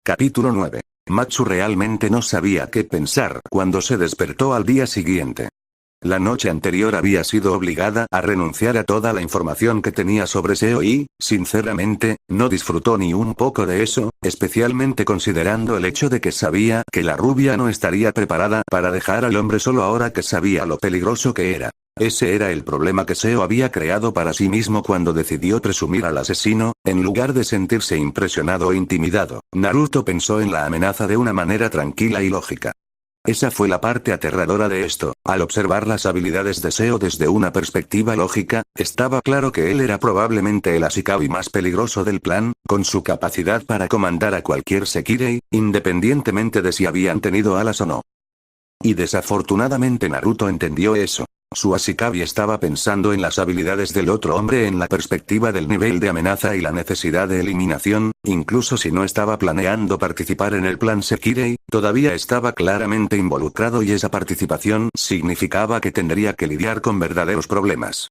Capítulo 9. Matsu realmente no sabía qué pensar cuando se despertó al día siguiente. La noche anterior había sido obligada a renunciar a toda la información que tenía sobre Seo y, sinceramente, no disfrutó ni un poco de eso, especialmente considerando el hecho de que sabía que la rubia no estaría preparada para dejar al hombre solo ahora que sabía lo peligroso que era. Ese era el problema que Seo había creado para sí mismo cuando decidió presumir al asesino, en lugar de sentirse impresionado o intimidado. Naruto pensó en la amenaza de una manera tranquila y lógica. Esa fue la parte aterradora de esto. Al observar las habilidades de Seo desde una perspectiva lógica, estaba claro que él era probablemente el Ashikabi más peligroso del plan, con su capacidad para comandar a cualquier Sekirei, independientemente de si habían tenido alas o no. Y desafortunadamente Naruto entendió eso. Su Ashikabi estaba pensando en las habilidades del otro hombre en la perspectiva del nivel de amenaza y la necesidad de eliminación, incluso si no estaba planeando participar en el plan Sekirei, todavía estaba claramente involucrado y esa participación significaba que tendría que lidiar con verdaderos problemas.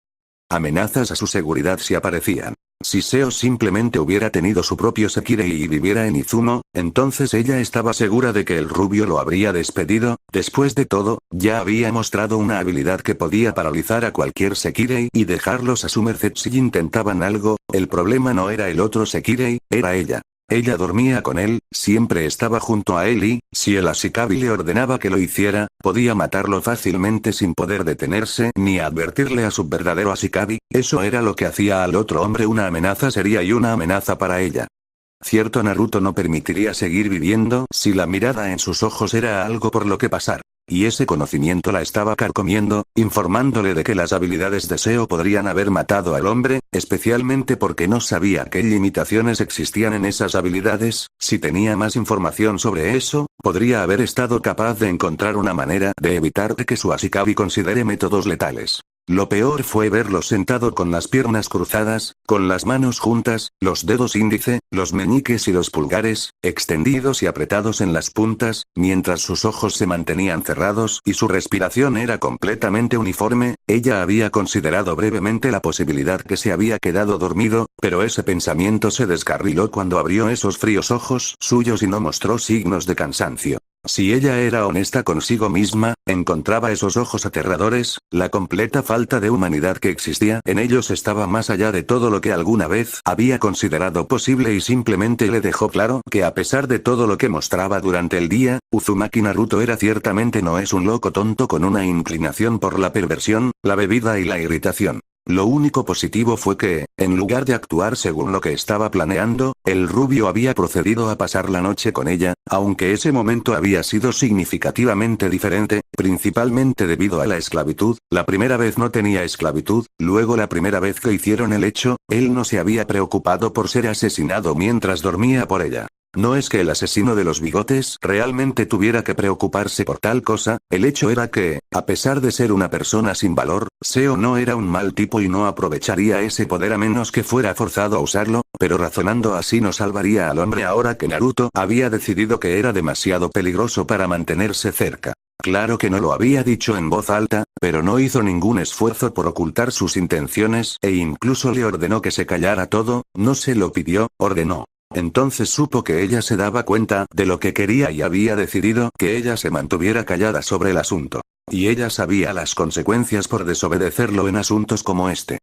Amenazas a su seguridad si aparecían. Si Seo simplemente hubiera tenido su propio Sekirei y viviera en Izumo, entonces ella estaba segura de que el rubio lo habría despedido. Después de todo, ya había mostrado una habilidad que podía paralizar a cualquier Sekirei y dejarlos a su merced si intentaban algo. El problema no era el otro Sekirei, era ella. Ella dormía con él, siempre estaba junto a él y, si el Ashikabi le ordenaba que lo hiciera, podía matarlo fácilmente sin poder detenerse ni advertirle a su verdadero Ashikabi. Eso era lo que hacía al otro hombre una amenaza seria y una amenaza para ella. Cierto, Naruto no permitiría seguir viviendo si la mirada en sus ojos era algo por lo que pasar. Y ese conocimiento la estaba carcomiendo, informándole de que las habilidades de Seo podrían haber matado al hombre, especialmente porque no sabía qué limitaciones existían en esas habilidades. Si tenía más información sobre eso, podría haber estado capaz de encontrar una manera de evitar que su Ashikabi considere métodos letales. Lo peor fue verlo sentado con las piernas cruzadas, con las manos juntas, los dedos índice, los meñiques y los pulgares, extendidos y apretados en las puntas, mientras sus ojos se mantenían cerrados y su respiración era completamente uniforme. Ella había considerado brevemente la posibilidad que se había quedado dormido, pero ese pensamiento se descarriló cuando abrió esos fríos ojos suyos y no mostró signos de cansancio. Si ella era honesta consigo misma, encontraba esos ojos aterradores, la completa falta de humanidad que existía en ellos estaba más allá de todo lo que alguna vez había considerado posible y simplemente le dejó claro que a pesar de todo lo que mostraba durante el día, Uzumaki Naruto ciertamente no es un loco tonto con una inclinación por la perversión, la bebida y la irritación. Lo único positivo fue que, en lugar de actuar según lo que estaba planeando, el rubio había procedido a pasar la noche con ella, aunque ese momento había sido significativamente diferente, principalmente debido a la esclavitud. La primera vez no tenía esclavitud, luego la primera vez que hicieron el hecho, él no se había preocupado por ser asesinado mientras dormía por ella. No es que el asesino de los bigotes realmente tuviera que preocuparse por tal cosa, el hecho era que, a pesar de ser una persona sin valor, Seo no era un mal tipo y no aprovecharía ese poder a menos que fuera forzado a usarlo, pero razonando así no salvaría al hombre ahora que Naruto había decidido que era demasiado peligroso para mantenerse cerca. Claro que no lo había dicho en voz alta, pero no hizo ningún esfuerzo por ocultar sus intenciones e incluso le ordenó que se callara todo. No se lo pidió, ordenó. Entonces supo que ella se daba cuenta de lo que quería y había decidido que ella se mantuviera callada sobre el asunto. Y ella sabía las consecuencias por desobedecerlo en asuntos como este.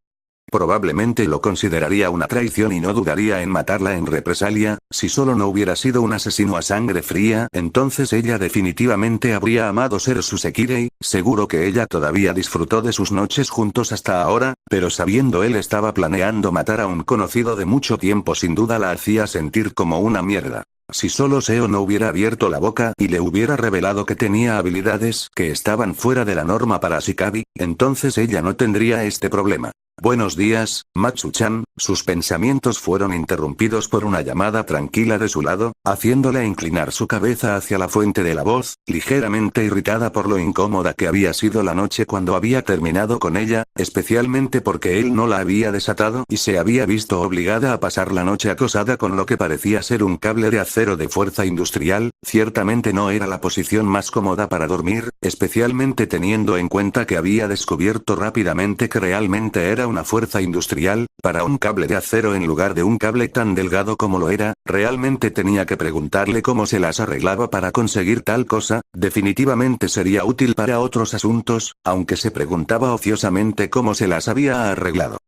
Probablemente lo consideraría una traición y no dudaría en matarla en represalia. Si solo no hubiera sido un asesino a sangre fría, entonces ella definitivamente habría amado ser su Sekirei. Seguro que ella todavía disfrutó de sus noches juntos hasta ahora, pero sabiendo él estaba planeando matar a un conocido de mucho tiempo sin duda la hacía sentir como una mierda. Si solo Seo no hubiera abierto la boca y le hubiera revelado que tenía habilidades que estaban fuera de la norma para Ashikabi, entonces ella no tendría este problema. Buenos días, Matsu-chan. Sus pensamientos fueron interrumpidos por una llamada tranquila de su lado, haciéndole inclinar su cabeza hacia la fuente de la voz, ligeramente irritada por lo incómoda que había sido la noche cuando había terminado con ella, especialmente porque él no la había desatado y se había visto obligada a pasar la noche acosada con lo que parecía ser un cable de acero de fuerza industrial. Ciertamente no era la posición más cómoda para dormir, especialmente teniendo en cuenta que había descubierto rápidamente que realmente era una fuerza industrial, para un cable de acero en lugar de un cable tan delgado como lo era, realmente tenía que preguntarle cómo se las arreglaba para conseguir tal cosa, definitivamente sería útil para otros asuntos, aunque se preguntaba ociosamente cómo se las había arreglado.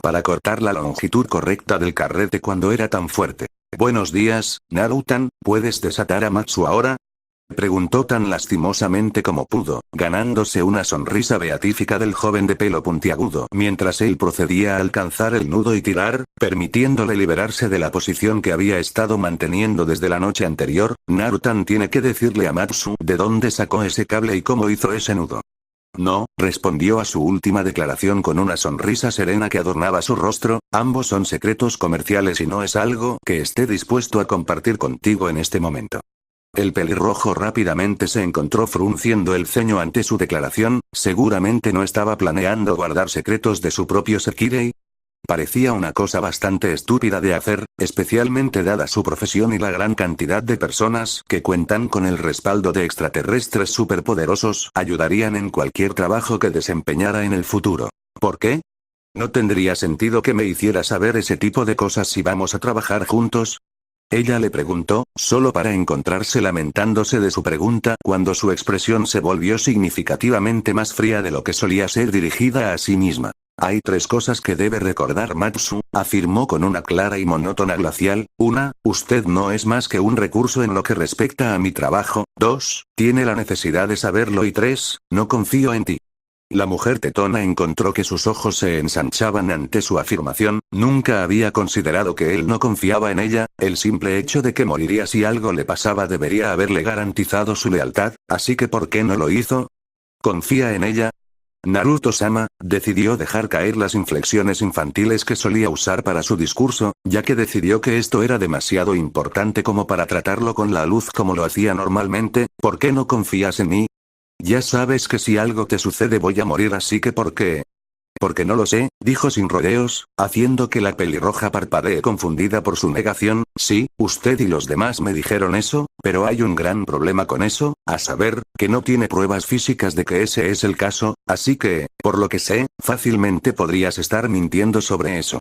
Para cortar la longitud correcta del carrete cuando era tan fuerte. Buenos días, Narutan, ¿puedes desatar a Matsu ahora? Preguntó tan lastimosamente como pudo, ganándose una sonrisa beatífica del joven de pelo puntiagudo mientras él procedía a alcanzar el nudo y tirar, permitiéndole liberarse de la posición que había estado manteniendo desde la noche anterior. Narutan tiene que decirle a Matsu de dónde sacó ese cable y cómo hizo ese nudo. No, respondió a su última declaración con una sonrisa serena que adornaba su rostro, ambos son secretos comerciales y no es algo que esté dispuesto a compartir contigo en este momento. El pelirrojo rápidamente se encontró frunciendo el ceño ante su declaración, seguramente no estaba planeando guardar secretos de su propio Sekirei. Parecía una cosa bastante estúpida de hacer, especialmente dada su profesión y la gran cantidad de personas que cuentan con el respaldo de extraterrestres superpoderosos ayudarían en cualquier trabajo que desempeñara en el futuro. ¿Por qué? ¿No tendría sentido que me hiciera saber ese tipo de cosas si vamos a trabajar juntos? Ella le preguntó, solo para encontrarse lamentándose de su pregunta cuando su expresión se volvió significativamente más fría de lo que solía ser dirigida a sí misma. Hay 3 cosas que debe recordar Matsu, afirmó con una clara y monótona glacial. 1, usted no es más que un recurso en lo que respecta a mi trabajo. 2, tiene la necesidad de saberlo y 3, no confío en ti. La mujer tetona encontró que sus ojos se ensanchaban ante su afirmación, nunca había considerado que él no confiaba en ella, el simple hecho de que moriría si algo le pasaba debería haberle garantizado su lealtad, así que ¿por qué no lo hizo? ¿Confía en ella? Naruto-sama decidió dejar caer las inflexiones infantiles que solía usar para su discurso, ya que decidió que esto era demasiado importante como para tratarlo con la luz como lo hacía normalmente. ¿Por qué no confías en mí? Ya sabes que si algo te sucede voy a morir, así que ¿por qué? Porque no lo sé, dijo sin rodeos, haciendo que la pelirroja parpadee confundida por su negación. Sí, usted y los demás me dijeron eso, pero hay un gran problema con eso, a saber, que no tiene pruebas físicas de que ese es el caso, así que, por lo que sé, fácilmente podrías estar mintiendo sobre eso.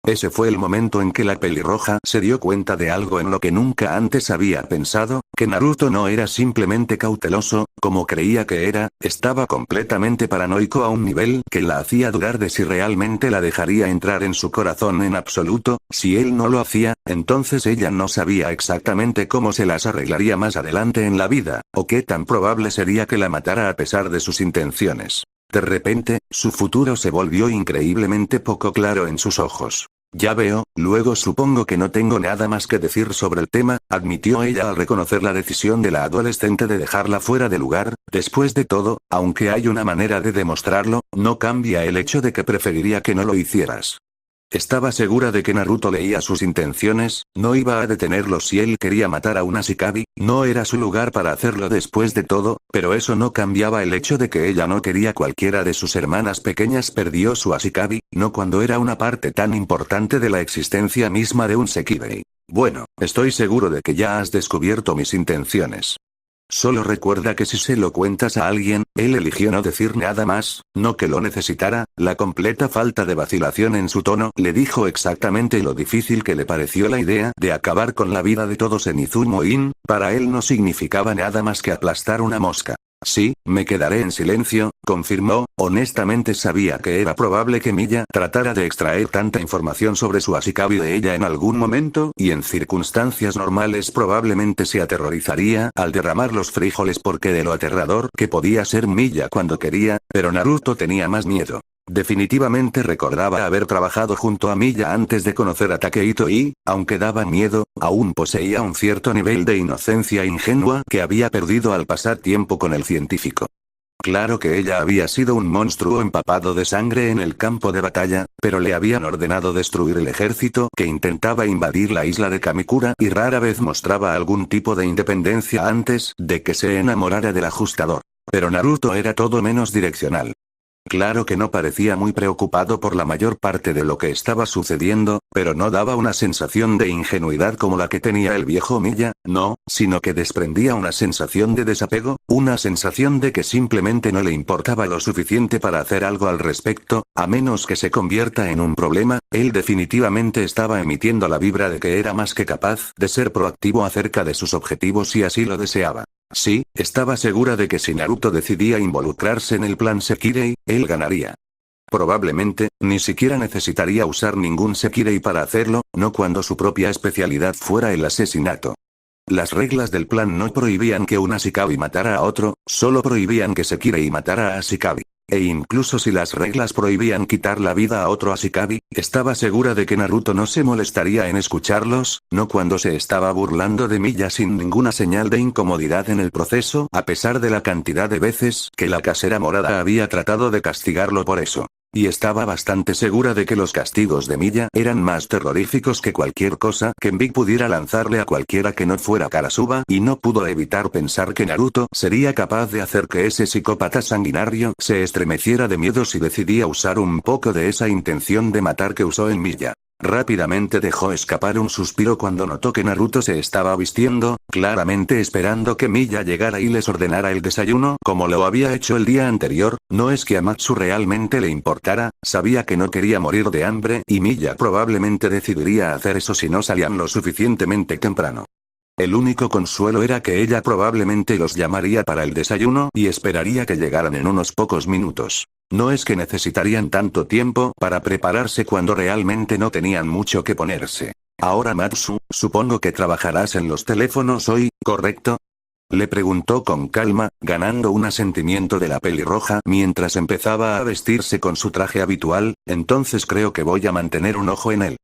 Ese fue el momento en que la pelirroja se dio cuenta de algo en lo que nunca antes había pensado, que Naruto no era simplemente cauteloso, como creía que era, estaba completamente paranoico a un nivel que la hacía dudar de si realmente la dejaría entrar en su corazón en absoluto. Si él no lo hacía, entonces ella no sabía exactamente cómo se las arreglaría más adelante en la vida, o qué tan probable sería que la matara a pesar de sus intenciones. De repente, su futuro se volvió increíblemente poco claro en sus ojos. Ya veo, luego supongo que no tengo nada más que decir sobre el tema, admitió ella al reconocer la decisión de la adolescente de dejarla fuera de lugar. Después de todo, aunque hay una manera de demostrarlo, no cambia el hecho de que preferiría que no lo hicieras. Estaba segura de que Naruto leía sus intenciones, no iba a detenerlo si él quería matar a una Ashikabi, no era su lugar para hacerlo después de todo, pero eso no cambiaba el hecho de que ella no quería cualquiera de sus hermanas pequeñas. Perdió su Ashikabi, no cuando era una parte tan importante de la existencia misma de un Sekirei. Bueno, estoy seguro de que ya has descubierto mis intenciones. Solo recuerda que si se lo cuentas a alguien, él eligió no decir nada más, no que lo necesitara. La completa falta de vacilación en su tono le dijo exactamente lo difícil que le pareció la idea de acabar con la vida de todos en Izumo-in. Para él no significaba nada más que aplastar una mosca. Sí, me quedaré en silencio, confirmó. Honestamente sabía que era probable que Miya tratara de extraer tanta información sobre su Ashikabi de ella en algún momento, y en circunstancias normales probablemente se aterrorizaría al derramar los frijoles porque de lo aterrador que podía ser Miya cuando quería, pero Naruto tenía más miedo. Definitivamente recordaba haber trabajado junto a Miya antes de conocer a Takehito y, aunque daba miedo, aún poseía un cierto nivel de inocencia ingenua que había perdido al pasar tiempo con el científico. Claro que ella había sido un monstruo empapado de sangre en el campo de batalla, pero le habían ordenado destruir el ejército que intentaba invadir la isla de Kamikura y rara vez mostraba algún tipo de independencia antes de que se enamorara del ajustador. Pero Naruto era todo menos direccional. Claro que no parecía muy preocupado por la mayor parte de lo que estaba sucediendo, pero no daba una sensación de ingenuidad como la que tenía el viejo Miya, no, sino que desprendía una sensación de desapego, una sensación de que simplemente no le importaba lo suficiente para hacer algo al respecto, a menos que se convierta en un problema. Él definitivamente estaba emitiendo la vibra de que era más que capaz de ser proactivo acerca de sus objetivos si así lo deseaba. Sí, estaba segura de que si Naruto decidía involucrarse en el plan Sekirei, él ganaría. Probablemente, ni siquiera necesitaría usar ningún Sekirei para hacerlo, no cuando su propia especialidad fuera el asesinato. Las reglas del plan no prohibían que un Ashikabi matara a otro, solo prohibían que Sekirei matara a Ashikabi. E incluso si las reglas prohibían quitar la vida a otro Ashikabi, estaba segura de que Naruto no se molestaría en escucharlos, no cuando se estaba burlando de Miya sin ninguna señal de incomodidad en el proceso, a pesar de la cantidad de veces que la casera morada había tratado de castigarlo por eso. Y estaba bastante segura de que los castigos de Miya eran más terroríficos que cualquier cosa que Big pudiera lanzarle a cualquiera que no fuera Karasuba, y no pudo evitar pensar que Naruto sería capaz de hacer que ese psicópata sanguinario se estremeciera de miedo si decidía usar un poco de esa intención de matar que usó en Miya. Rápidamente dejó escapar un suspiro cuando notó que Naruto se estaba vistiendo, claramente esperando que Miya llegara y les ordenara el desayuno como lo había hecho el día anterior. No es que a Matsu realmente le importara, sabía que no quería morir de hambre y Miya probablemente decidiría hacer eso si no salían lo suficientemente temprano. El único consuelo era que ella probablemente los llamaría para el desayuno y esperaría que llegaran en unos pocos minutos. No es que necesitarían tanto tiempo para prepararse cuando realmente no tenían mucho que ponerse. Ahora Matsu, supongo que trabajarás en los teléfonos hoy, ¿correcto? Le preguntó con calma, ganando un asentimiento de la pelirroja mientras empezaba a vestirse con su traje habitual. Entonces creo que voy a mantener un ojo en él.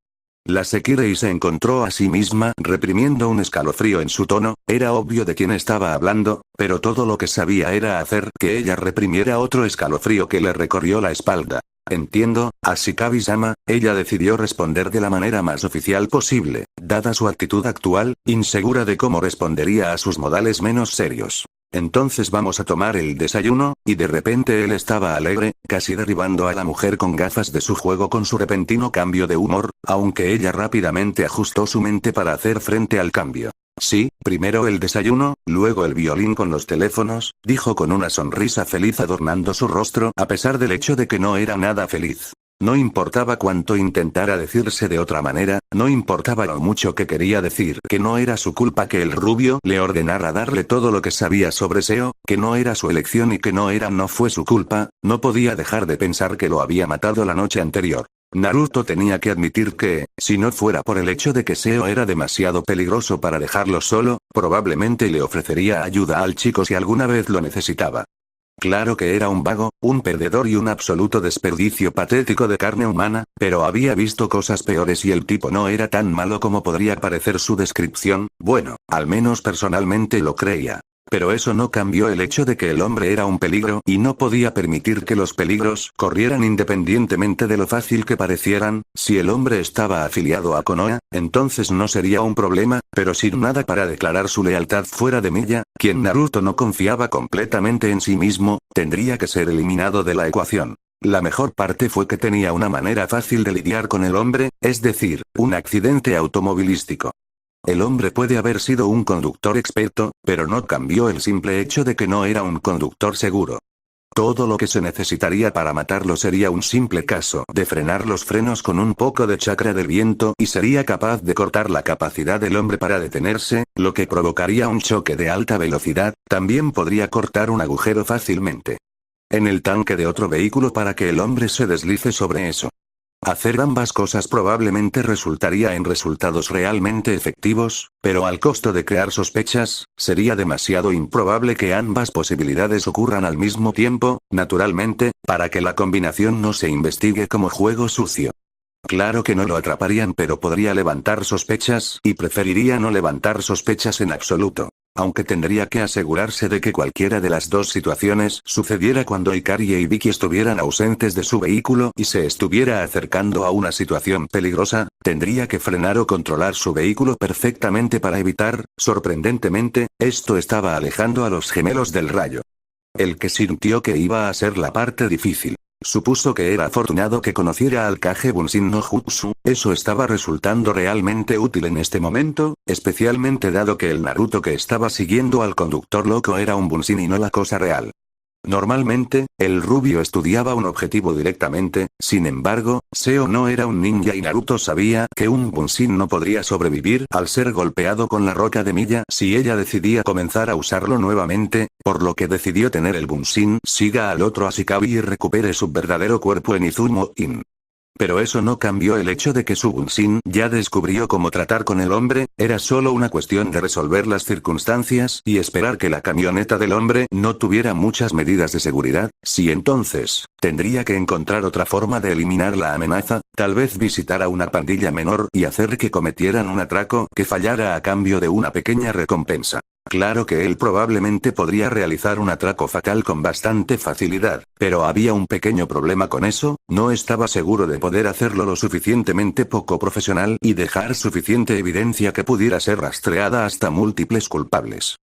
La Sekirei se encontró a sí misma reprimiendo un escalofrío en su tono. Era obvio de quién estaba hablando, pero todo lo que sabía era hacer que ella reprimiera otro escalofrío que le recorrió la espalda. Entiendo, Ashikabi-sama, ella decidió responder de la manera más oficial posible, dada su actitud actual, insegura de cómo respondería a sus modales menos serios. Entonces vamos a tomar el desayuno, y de repente él estaba alegre, casi derribando a la mujer con gafas de su juego con su repentino cambio de humor, aunque ella rápidamente ajustó su mente para hacer frente al cambio. Sí, primero el desayuno, luego el violín con los teléfonos, dijo con una sonrisa feliz adornando su rostro a pesar del hecho de que no era nada feliz. No importaba cuánto intentara decirse de otra manera, no importaba lo mucho que quería decir que no era su culpa que el rubio le ordenara darle todo lo que sabía sobre Seo, que no era su elección y que no fue su culpa, no podía dejar de pensar que lo había matado la noche anterior. Naruto tenía que admitir que, si no fuera por el hecho de que Seo era demasiado peligroso para dejarlo solo, probablemente le ofrecería ayuda al chico si alguna vez lo necesitaba. Claro que era un vago, un perdedor y un absoluto desperdicio patético de carne humana, pero había visto cosas peores y el tipo no era tan malo como podría parecer su descripción. Bueno, al menos personalmente lo creía. Pero eso no cambió el hecho de que el hombre era un peligro y no podía permitir que los peligros corrieran independientemente de lo fácil que parecieran. Si el hombre estaba afiliado a Konoha, entonces no sería un problema, pero sin nada para declarar su lealtad fuera de Miya, quien Naruto no confiaba completamente en sí mismo, tendría que ser eliminado de la ecuación. La mejor parte fue que tenía una manera fácil de lidiar con el hombre, es decir, un accidente automovilístico. El hombre puede haber sido un conductor experto, pero no cambió el simple hecho de que no era un conductor seguro. Todo lo que se necesitaría para matarlo sería un simple caso de frenar los frenos con un poco de chakra del viento y sería capaz de cortar la capacidad del hombre para detenerse, lo que provocaría un choque de alta velocidad. También podría cortar un agujero fácilmente en el tanque de otro vehículo para que el hombre se deslice sobre eso. Hacer ambas cosas probablemente resultaría en resultados realmente efectivos, pero al costo de crear sospechas, sería demasiado improbable que ambas posibilidades ocurran al mismo tiempo, naturalmente, para que la combinación no se investigue como juego sucio. Claro que no lo atraparían, pero podría levantar sospechas, y preferiría no levantar sospechas en absoluto. Aunque tendría que asegurarse de que cualquiera de las dos situaciones sucediera cuando Ikari y Vicky estuvieran ausentes de su vehículo y se estuviera acercando a una situación peligrosa, tendría que frenar o controlar su vehículo perfectamente para evitar, sorprendentemente, esto estaba alejando a los gemelos del rayo. El que sintió que iba a ser la parte difícil. Supuso que era afortunado que conociera al Kage Bunshin no Jutsu, eso estaba resultando realmente útil en este momento, especialmente dado que el Naruto que estaba siguiendo al conductor loco era un Bunshin y no la cosa real. Normalmente, el rubio estudiaba un objetivo directamente, sin embargo, Seo no era un ninja y Naruto sabía que un Bunshin no podría sobrevivir al ser golpeado con la roca de Milla si ella decidía comenzar a usarlo nuevamente, por lo que decidió tener el Bunshin siga al otro Ashikabi y recupere su verdadero cuerpo en Izumo-in. Pero eso no cambió el hecho de que su Bunshin ya descubrió cómo tratar con el hombre, era solo una cuestión de resolver las circunstancias y esperar que la camioneta del hombre no tuviera muchas medidas de seguridad, si entonces, tendría que encontrar otra forma de eliminar la amenaza, tal vez visitar a una pandilla menor y hacer que cometieran un atraco que fallara a cambio de una pequeña recompensa. Claro que él probablemente podría realizar un atraco fatal con bastante facilidad, pero había un pequeño problema con eso, no estaba seguro de poder hacerlo lo suficientemente poco profesional y dejar suficiente evidencia que pudiera ser rastreada hasta múltiples culpables.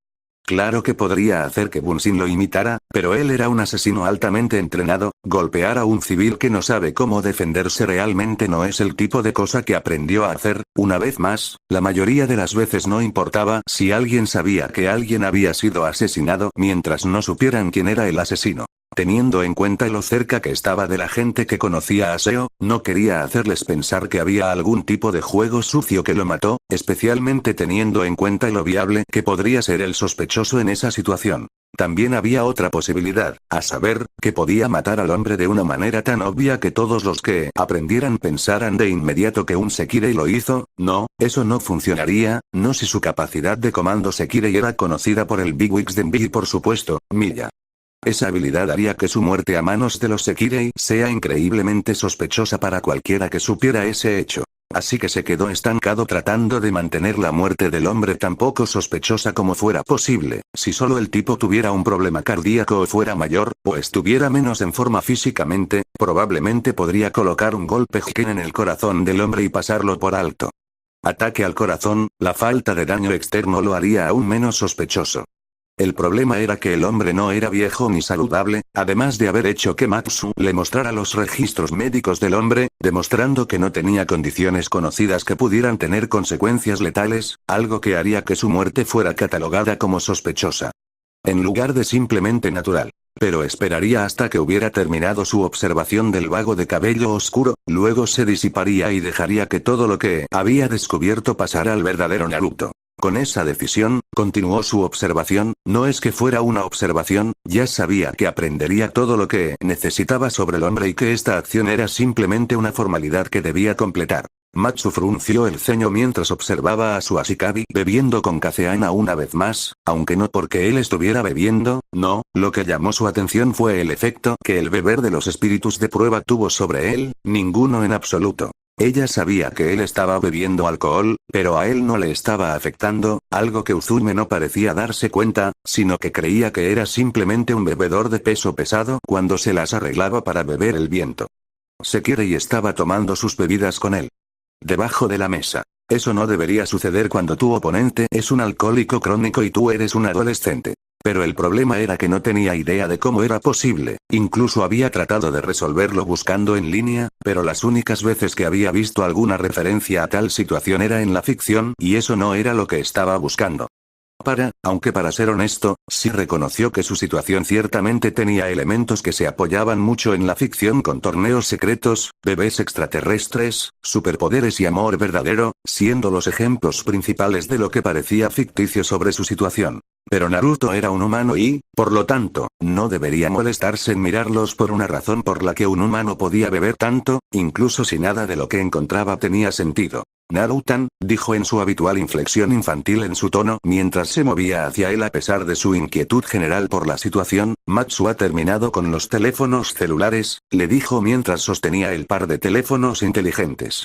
Claro que podría hacer que Bunshin lo imitara, pero él era un asesino altamente entrenado, golpear a un civil que no sabe cómo defenderse realmente no es el tipo de cosa que aprendió a hacer, una vez más, la mayoría de las veces no importaba si alguien sabía que alguien había sido asesinado mientras no supieran quién era el asesino. Teniendo en cuenta lo cerca que estaba de la gente que conocía a Seo, no quería hacerles pensar que había algún tipo de juego sucio que lo mató, especialmente teniendo en cuenta lo viable que podría ser el sospechoso en esa situación. También había otra posibilidad, a saber, que podía matar al hombre de una manera tan obvia que todos los que aprendieran pensaran de inmediato que un Sekirei lo hizo. No, eso no funcionaría, no si su capacidad de comando Sekirei era conocida por el Big Wigs Denbi y por supuesto, Milla. Esa habilidad haría que su muerte a manos de los Sekirei sea increíblemente sospechosa para cualquiera que supiera ese hecho. Así que se quedó estancado tratando de mantener la muerte del hombre tan poco sospechosa como fuera posible. Si solo el tipo tuviera un problema cardíaco o fuera mayor, o estuviera menos en forma físicamente, probablemente podría colocar un golpe Jiken en el corazón del hombre y pasarlo por alto. Ataque al corazón, la falta de daño externo lo haría aún menos sospechoso. El problema era que el hombre no era viejo ni saludable, además de haber hecho que Matsu le mostrara los registros médicos del hombre, demostrando que no tenía condiciones conocidas que pudieran tener consecuencias letales, algo que haría que su muerte fuera catalogada como sospechosa. En lugar de simplemente natural. Pero esperaría hasta que hubiera terminado su observación del vago de cabello oscuro, luego se disiparía y dejaría que todo lo que había descubierto pasara al verdadero Naruto. Con esa decisión, continuó su observación, no es que fuera una observación, ya sabía que aprendería todo lo que necesitaba sobre el hombre y que esta acción era simplemente una formalidad que debía completar. Matsu frunció el ceño mientras observaba a su Ashikabi bebiendo con Kazeana una vez más, aunque no porque él estuviera bebiendo, no, lo que llamó su atención fue el efecto que el beber de los espíritus de prueba tuvo sobre él, ninguno en absoluto. Ella sabía que él estaba bebiendo alcohol, pero a él no le estaba afectando, algo que Uzume no parecía darse cuenta, sino que creía que era simplemente un bebedor de peso pesado cuando se las arreglaba para beber el viento. Sekirei estaba tomando sus bebidas con él. Debajo de la mesa. Eso no debería suceder cuando tu oponente es un alcohólico crónico y tú eres un adolescente. Pero el problema era que no tenía idea de cómo era posible, incluso había tratado de resolverlo buscando en línea, pero las únicas veces que había visto alguna referencia a tal situación era en la ficción y eso no era lo que estaba buscando. Aunque para ser honesto, sí reconoció que su situación ciertamente tenía elementos que se apoyaban mucho en la ficción con torneos secretos, bebés extraterrestres, superpoderes y amor verdadero, siendo los ejemplos principales de lo que parecía ficticio sobre su situación. Pero Naruto era un humano y, por lo tanto, no debería molestarse en mirarlos por una razón por la que un humano podía beber tanto, incluso si nada de lo que encontraba tenía sentido. Narutan, dijo en su habitual inflexión infantil en su tono mientras se movía hacia él a pesar de su inquietud general por la situación. Matsu ha terminado con los teléfonos celulares, le dijo mientras sostenía el par de teléfonos inteligentes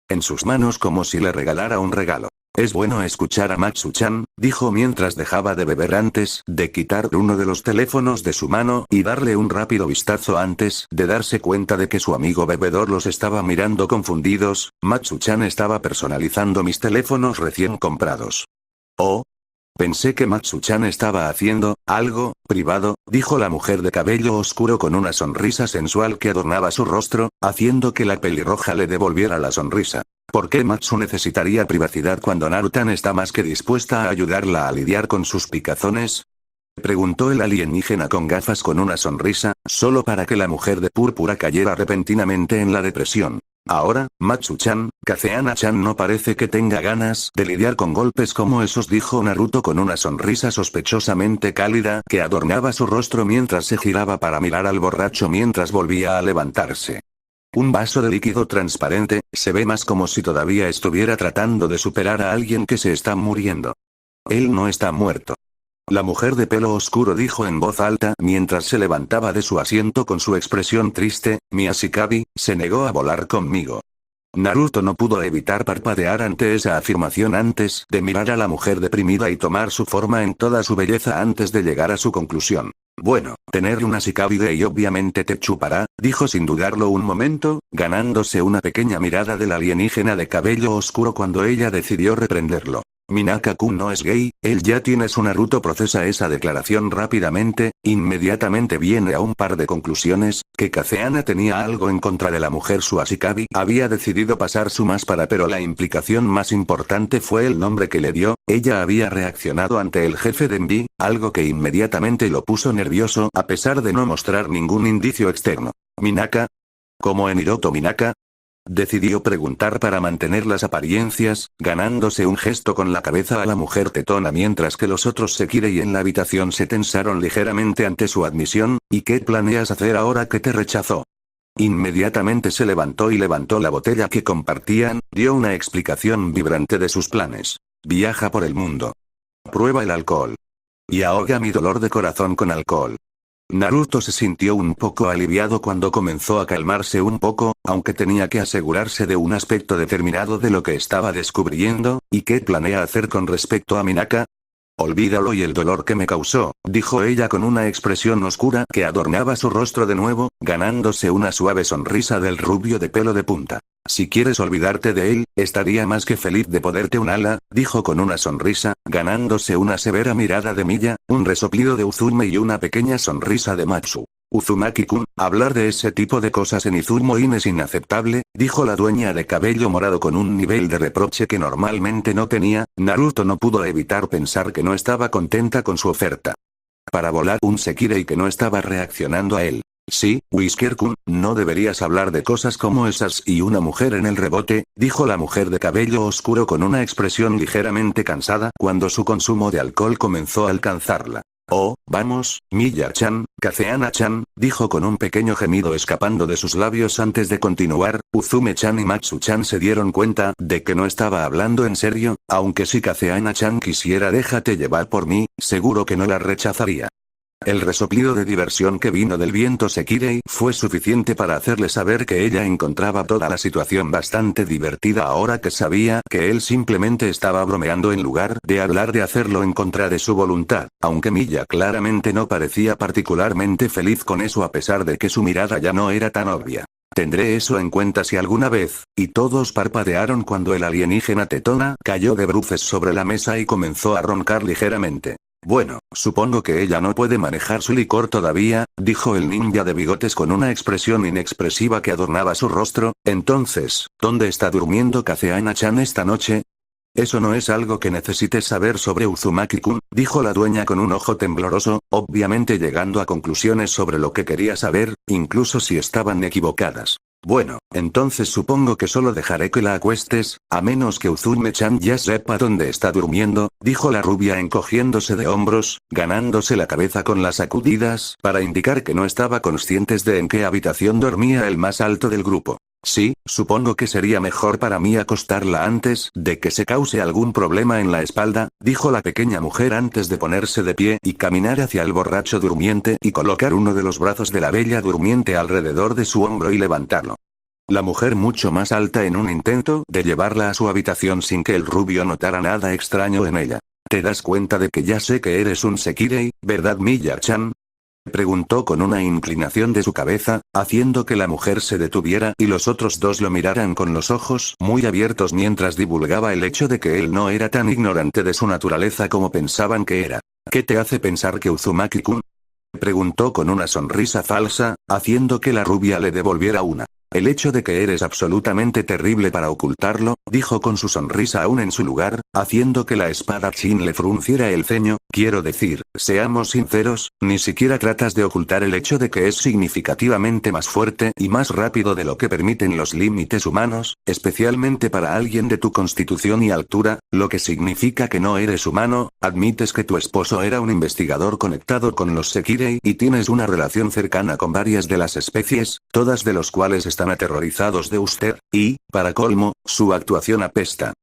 en sus manos como si le regalara un regalo. Es bueno escuchar a Matsu-chan, dijo mientras dejaba de beber antes de quitar uno de los teléfonos de su mano y darle un rápido vistazo antes de darse cuenta de que su amigo bebedor los estaba mirando confundidos. Matsu-chan estaba personalizando mis teléfonos recién comprados. Oh. Pensé que Matsu-chan estaba haciendo algo privado, dijo la mujer de cabello oscuro con una sonrisa sensual que adornaba su rostro, haciendo que la pelirroja le devolviera la sonrisa. ¿Por qué Matsu necesitaría privacidad cuando Narutan está más que dispuesta a ayudarla a lidiar con sus picazones? Preguntó el alienígena con gafas con una sonrisa, solo para que la mujer de púrpura cayera repentinamente en la depresión. Ahora, Matsu-chan, Kazeana-chan no parece que tenga ganas de lidiar con golpes como esos, dijo Naruto con una sonrisa sospechosamente cálida que adornaba su rostro mientras se giraba para mirar al borracho mientras volvía a levantarse. Un vaso de líquido transparente, se ve más como si todavía estuviera tratando de superar a alguien que se está muriendo. Él no está muerto. La mujer de pelo oscuro dijo en voz alta mientras se levantaba de su asiento con su expresión triste, mi Ashikabi, se negó a volar conmigo. Naruto no pudo evitar parpadear ante esa afirmación antes de mirar a la mujer deprimida y tomar su forma en toda su belleza antes de llegar a su conclusión. Bueno, tener una Ashikabi y obviamente te chupará, dijo sin dudarlo un momento, ganándose una pequeña mirada del alienígena de cabello oscuro cuando ella decidió reprenderlo. Minaka-kun no es gay, él ya tiene su Naruto procesa esa declaración rápidamente, inmediatamente viene a un par de conclusiones, que Kazeana tenía algo en contra de la mujer su Ashikabi había decidido pasar su máscara pero la implicación más importante fue el nombre que le dio, ella había reaccionado ante el jefe de Envy, algo que inmediatamente lo puso nervioso a pesar de no mostrar ningún indicio externo. ¿Minaka? ¿Como en Hiroto Minaka? Decidió preguntar para mantener las apariencias, ganándose un gesto con la cabeza a la mujer tetona mientras que los otros Sekirei en la habitación se tensaron ligeramente ante su admisión, ¿y qué planeas hacer ahora que te rechazó? Inmediatamente se levantó y levantó la botella que compartían, dio una explicación vibrante de sus planes. Viaja por el mundo. Prueba el alcohol. Y ahoga mi dolor de corazón con alcohol. Naruto se sintió un poco aliviado cuando comenzó a calmarse un poco, aunque tenía que asegurarse de un aspecto determinado de lo que estaba descubriendo, ¿y qué planea hacer con respecto a Minaka? Olvídalo y el dolor que me causó, dijo ella con una expresión oscura que adornaba su rostro de nuevo, ganándose una suave sonrisa del rubio de pelo de punta. Si quieres olvidarte de él, estaría más que feliz de poderte un ala, dijo con una sonrisa, ganándose una severa mirada de Miya, un resoplido de Uzume y una pequeña sonrisa de Matsu. Uzumaki-kun, hablar de ese tipo de cosas en Izumo-in es inaceptable, dijo la dueña de cabello morado con un nivel de reproche que normalmente no tenía. Naruto no pudo evitar pensar que no estaba contenta con su oferta. Para volar un Sekirei que no estaba reaccionando a él. Sí, Whisker-kun, no deberías hablar de cosas como esas y una mujer en el rebote, dijo la mujer de cabello oscuro con una expresión ligeramente cansada cuando su consumo de alcohol comenzó a alcanzarla. Oh, vamos, Miya-chan, Kazeana-chan, dijo con un pequeño gemido escapando de sus labios antes de continuar. Uzume-chan y Matsu-chan se dieron cuenta de que no estaba hablando en serio, aunque si Kazeana-chan quisiera déjate llevar por mí, seguro que no la rechazaría. El resoplido de diversión que vino del viento Sekirei fue suficiente para hacerle saber que ella encontraba toda la situación bastante divertida ahora que sabía que él simplemente estaba bromeando en lugar de hablar de hacerlo en contra de su voluntad, aunque Miya claramente no parecía particularmente feliz con eso a pesar de que su mirada ya no era tan obvia. Tendré eso en cuenta si alguna vez, y todos parpadearon cuando el alienígena tetona cayó de bruces sobre la mesa y comenzó a roncar ligeramente. Bueno, supongo que ella no puede manejar su licor todavía, dijo el ninja de bigotes con una expresión inexpresiva que adornaba su rostro. Entonces, ¿dónde está durmiendo Kazeana-chan esta noche? Eso no es algo que necesites saber sobre Uzumaki-kun, dijo la dueña con un ojo tembloroso, obviamente llegando a conclusiones sobre lo que quería saber, incluso si estaban equivocadas. Bueno, entonces supongo que solo dejaré que la acuestes, a menos que Uzume-chan ya sepa dónde está durmiendo, dijo la rubia encogiéndose de hombros, ganándose la cabeza con las sacudidas para indicar que no estaba conscientes de en qué habitación dormía el más alto del grupo. Sí, supongo que sería mejor para mí acostarla antes de que se cause algún problema en la espalda, dijo la pequeña mujer antes de ponerse de pie y caminar hacia el borracho durmiente y colocar uno de los brazos de la bella durmiente alrededor de su hombro y levantarlo. La mujer mucho más alta en un intento de llevarla a su habitación sin que el rubio notara nada extraño en ella. ¿Te das cuenta de que ya sé que eres un Sekirei, verdad Miya-chan? Preguntó con una inclinación de su cabeza, haciendo que la mujer se detuviera y los otros dos lo miraran con los ojos muy abiertos mientras divulgaba el hecho de que él no era tan ignorante de su naturaleza como pensaban que era. ¿Qué te hace pensar que Uzumaki-kun? Preguntó con una sonrisa falsa, haciendo que la rubia le devolviera una. El hecho de que eres absolutamente terrible para ocultarlo, dijo con su sonrisa aún en su lugar, haciendo que la espadachín le frunciera el ceño. Quiero decir, seamos sinceros, ni siquiera tratas de ocultar el hecho de que es significativamente más fuerte y más rápido de lo que permiten los límites humanos, especialmente para alguien de tu constitución y altura, lo que significa que no eres humano. Admites que tu esposo era un investigador conectado con los Sekirei y tienes una relación cercana con varias de las especies, todas de los cuales están aterrorizados de usted, y, para colmo, su actuación apesta.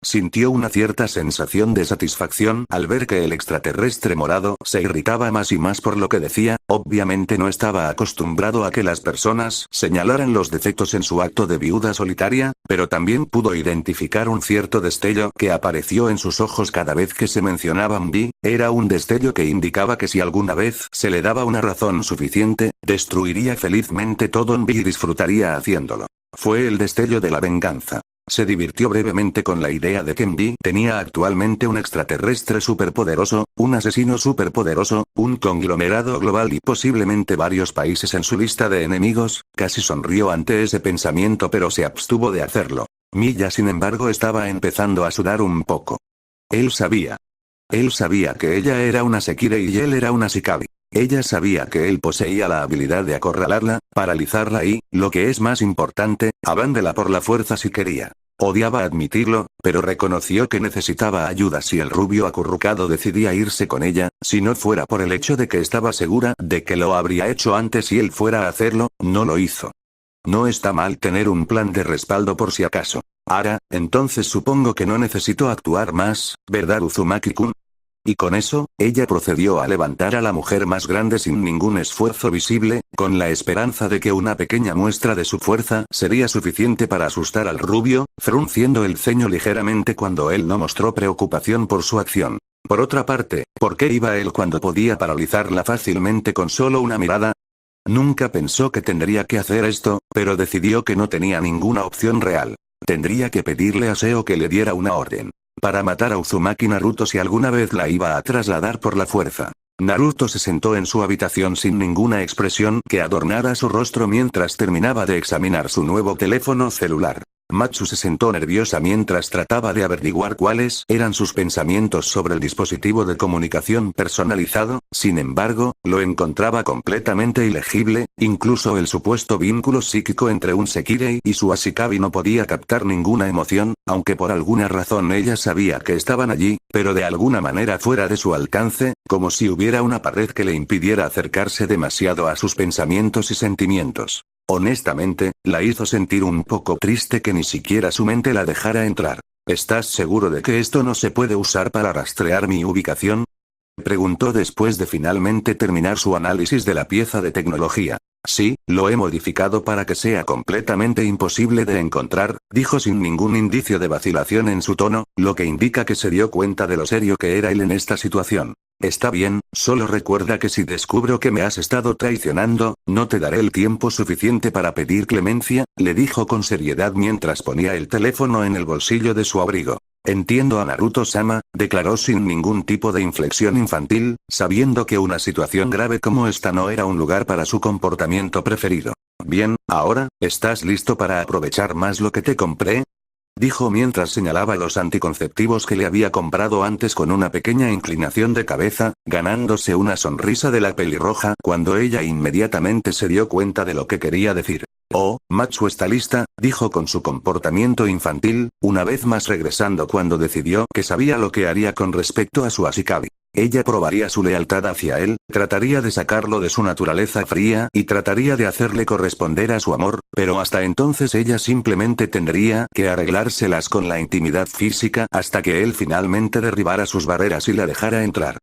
Sintió una cierta sensación de satisfacción al ver que el extraterrestre morado se irritaba más y más por lo que decía. Obviamente no estaba acostumbrado a que las personas señalaran los defectos en su acto de viuda solitaria, pero también pudo identificar un cierto destello que apareció en sus ojos cada vez que se mencionaban Vi. Era un destello que indicaba que si alguna vez se le daba una razón suficiente, destruiría felizmente todo en Vi y disfrutaría haciéndolo. Fue el destello de la venganza. Se divirtió brevemente con la idea de que Mbi tenía actualmente un extraterrestre superpoderoso, un asesino superpoderoso, un conglomerado global y posiblemente varios países en su lista de enemigos. Casi sonrió ante ese pensamiento pero se abstuvo de hacerlo. Milla sin embargo estaba empezando a sudar un poco. Él sabía. Él sabía que ella era una Sekirei y él era una Shikabi. Ella sabía que él poseía la habilidad de acorralarla, paralizarla y, lo que es más importante, abándela por la fuerza si quería. Odiaba admitirlo, pero reconoció que necesitaba ayuda si el rubio acurrucado decidía irse con ella, si no fuera por el hecho de que estaba segura de que lo habría hecho antes si él fuera a hacerlo, no lo hizo. No está mal tener un plan de respaldo por si acaso. Ahora, entonces supongo que no necesito actuar más, ¿verdad Uzumaki-kun? Y con eso, ella procedió a levantar a la mujer más grande sin ningún esfuerzo visible, con la esperanza de que una pequeña muestra de su fuerza sería suficiente para asustar al rubio, frunciendo el ceño ligeramente cuando él no mostró preocupación por su acción. Por otra parte, ¿por qué iba él cuando podía paralizarla fácilmente con solo una mirada? Nunca pensó que tendría que hacer esto, pero decidió que no tenía ninguna opción real. Tendría que pedirle a Seo que le diera una orden. Para matar a Uzumaki Naruto si alguna vez la iba a trasladar por la fuerza. Naruto se sentó en su habitación sin ninguna expresión que adornara su rostro mientras terminaba de examinar su nuevo teléfono celular. Matsu se sentó nerviosa mientras trataba de averiguar cuáles eran sus pensamientos sobre el dispositivo de comunicación personalizado. Sin embargo, lo encontraba completamente ilegible, incluso el supuesto vínculo psíquico entre un Sekirei y su Ashikabi no podía captar ninguna emoción, aunque por alguna razón ella sabía que estaban allí, pero de alguna manera fuera de su alcance, como si hubiera una pared que le impidiera acercarse demasiado a sus pensamientos y sentimientos. Honestamente, la hizo sentir un poco triste que ni siquiera su mente la dejara entrar. ¿Estás seguro de que esto no se puede usar para rastrear mi ubicación? Preguntó después de finalmente terminar su análisis de la pieza de tecnología. Sí, lo he modificado para que sea completamente imposible de encontrar, dijo sin ningún indicio de vacilación en su tono, lo que indica que se dio cuenta de lo serio que era él en esta situación. Está bien, solo recuerda que si descubro que me has estado traicionando, no te daré el tiempo suficiente para pedir clemencia, le dijo con seriedad mientras ponía el teléfono en el bolsillo de su abrigo. Entiendo a Naruto-sama, declaró sin ningún tipo de inflexión infantil, sabiendo que una situación grave como esta no era un lugar para su comportamiento preferido. Bien, ahora, ¿estás listo para aprovechar más lo que te compré? Dijo mientras señalaba los anticonceptivos que le había comprado antes con una pequeña inclinación de cabeza, ganándose una sonrisa de la pelirroja cuando ella inmediatamente se dio cuenta de lo que quería decir. Oh, Matsu está lista, dijo con su comportamiento infantil, una vez más regresando cuando decidió que sabía lo que haría con respecto a su Ashikabi. Ella probaría su lealtad hacia él, trataría de sacarlo de su naturaleza fría y trataría de hacerle corresponder a su amor, pero hasta entonces ella simplemente tendría que arreglárselas con la intimidad física hasta que él finalmente derribara sus barreras y la dejara entrar.